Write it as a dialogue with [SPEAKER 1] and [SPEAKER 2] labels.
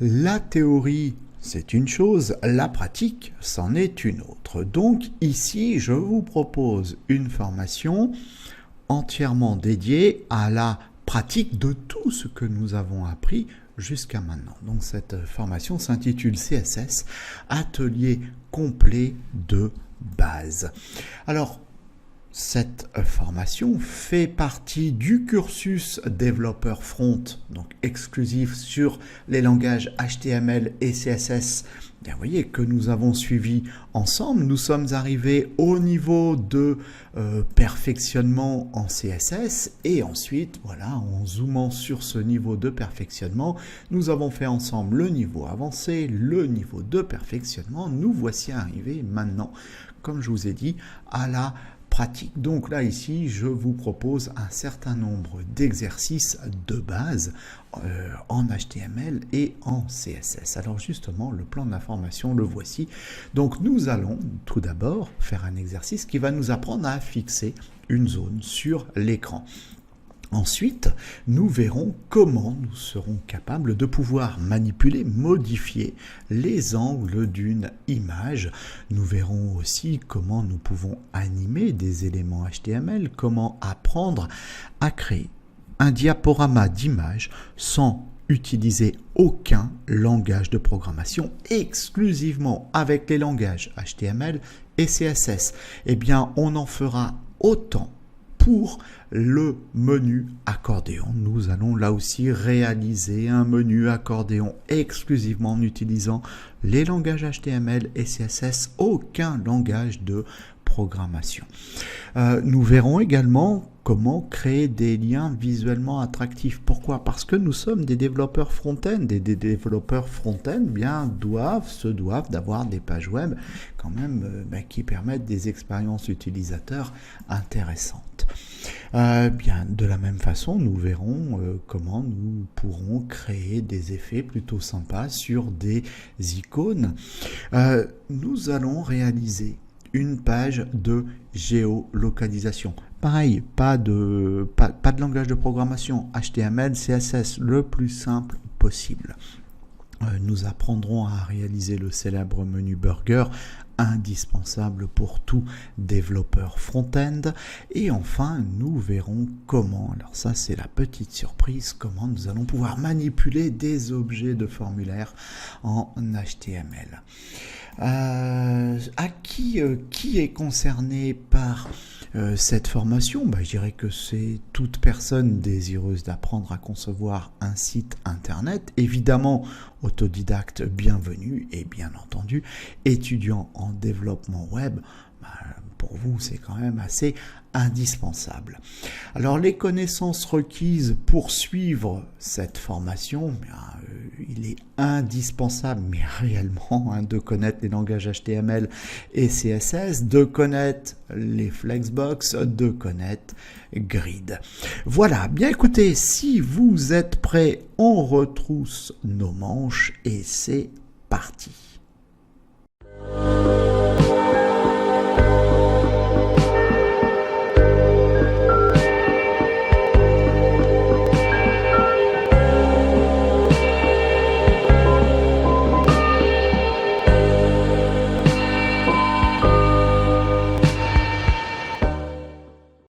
[SPEAKER 1] La théorie, c'est une chose, la pratique, c'en est une autre. Donc ici, je vous propose une formation entièrement dédiée à la pratique de tout ce que nous avons appris jusqu'à maintenant. Donc cette formation s'intitule CSS, atelier complet de base. Alors, cette formation fait partie du cursus développeur front, donc exclusif sur les langages HTML et CSS. Bien, vous voyez que nous avons suivi ensemble. Nous sommes arrivés au niveau de perfectionnement en CSS et ensuite, voilà, en zoomant sur ce niveau de perfectionnement, nous avons fait ensemble le niveau avancé, le niveau de perfectionnement. Nous voici arrivés maintenant, comme je vous ai dit, à la pratique. Donc là, ici, je vous propose un certain nombre d'exercices de base en HTML et en CSS. Alors justement, le plan d'information, le voici. Donc nous allons tout d'abord faire un exercice qui va nous apprendre à fixer une zone sur l'écran. Ensuite, nous verrons comment nous serons capables de pouvoir manipuler, modifier les angles d'une image. Nous verrons aussi comment nous pouvons animer des éléments HTML, comment apprendre à créer un diaporama d'image sans utiliser aucun langage de programmation, exclusivement avec les langages HTML et CSS. Eh bien, on en fera autant pour le menu accordéon. Nous allons là aussi réaliser un menu accordéon exclusivement en utilisant les langages HTML et CSS, aucun langage de programmation. Nous verrons également comment créer des liens visuellement attractifs. Pourquoi? Parce que nous sommes des développeurs front-end. Des développeurs front-end se doivent d'avoir des pages web quand même qui permettent des expériences utilisateurs intéressantes. Bien, de la même façon, nous verrons comment nous pourrons créer des effets plutôt sympas sur des icônes. Nous allons réaliser une page de géolocalisation. Pareil, pas de langage de programmation, HTML, CSS, le plus simple possible. Nous apprendrons à réaliser le célèbre menu burger, indispensable pour tout développeur front-end. Et enfin, nous verrons comment, alors ça c'est la petite surprise, comment nous allons pouvoir manipuler des objets de formulaire en HTML. Qui est concerné par cette formation? Je dirais que c'est toute personne désireuse d'apprendre à concevoir un site internet, évidemment autodidacte bienvenue et bien entendu étudiant en développement web. Pour vous, c'est quand même assez indispensable. Alors, les connaissances requises pour suivre cette formation, il est indispensable, mais réellement, de connaître les langages HTML et CSS, de connaître les Flexbox, de connaître Grid. Voilà, bien écoutez, si vous êtes prêts, on retrousse nos manches et c'est parti.